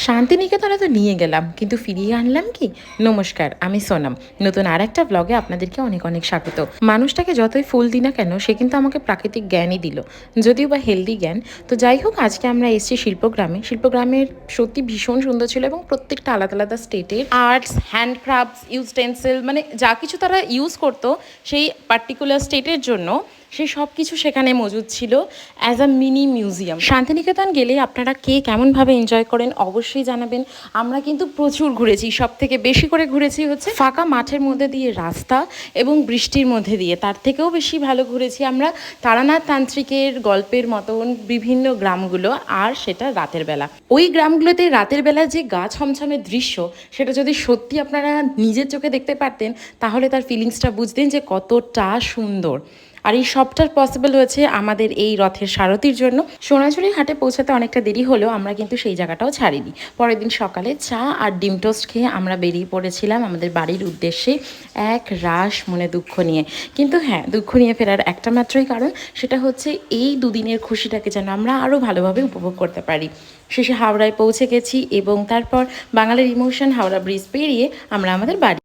শান্তিনিকেতনে তো নিয়ে গেলাম, কিন্তু ফিরিয়ে আনলাম কি? নমস্কার, আমি সোনাম। নতুন আর একটা ব্লগে আপনাদেরকে অনেক অনেক স্বাগত। মানুষটাকে যতই ফুল দিই না কেন, সে কিন্তু আমাকে প্রাকৃতিক জ্ঞানই দিল, যদিও বা হেলদি জ্ঞান। তো যাই হোক, আজকে আমরা এসেছি শিল্পগ্রামে। শিল্পগ্রামের সত্যি ভীষণ সুন্দর ছিল এবং প্রত্যেকটা আলাদা আলাদা স্টেটের আর্টস, হ্যান্ডক্রাফটস, ইউটেন্সিল, মানে যা কিছু তারা ইউজ করতো সেই পার্টিকুলার স্টেটের জন্য, সেই সব কিছু সেখানে মজুদ ছিল as a mini museum. Santiniketan গেলে আপনারা কে কেমনভাবে এনজয় করেন অবশ্যই জানাবেন। আমরা কিন্তু প্রচুর ঘুরেছি, সব থেকে বেশি করে ঘুরেছি হচ্ছে ফাঁকা মাঠের মধ্যে দিয়ে রাস্তা এবং বৃষ্টির মধ্যে দিয়ে। তার থেকেও বেশি ভালো ঘুরেছি আমরা তারানাথ তান্ত্রিকের গল্পের মতন বিভিন্ন গ্রামগুলো, আর সেটা রাতের বেলা। ওই গ্রামগুলোতে রাতের বেলা যে গা ছমছমের দৃশ্য, সেটা যদি সত্যি আপনারা নিজের চোখে দেখতে পারতেন, তাহলে তার ফিলিংসটা বুঝতেন যে কতটা সুন্দর। আর এই সবটার পসিবল হয়েছে আমাদের এই রথের সারথির জন্য। সোনাঝুরির হাটে পৌঁছাতে অনেকটা দেরি হলেও আমরা কিন্তু সেই জায়গাটাও ছাড়িনি। পরের দিন সকালে চা আর ডিম টোস্ট খেয়ে আমরা বেরিয়ে পড়েছিলাম আমাদের বাড়ির উদ্দেশ্যে, এক রাশ মনে দুঃখ নিয়ে। কিন্তু হ্যাঁ, দুঃখ নিয়ে ফেরার একটা মাত্রই কারণ, সেটা হচ্ছে এই দুদিনের খুশিটাকে যেন আমরা আরও ভালোভাবে উপভোগ করতে পারি। শেষে হাওড়ায় পৌঁছে গেছি এবং তারপর বাঙালির ইমোশন হাওড়া ব্রিজ পেরিয়ে আমরা আমাদের বাড়ি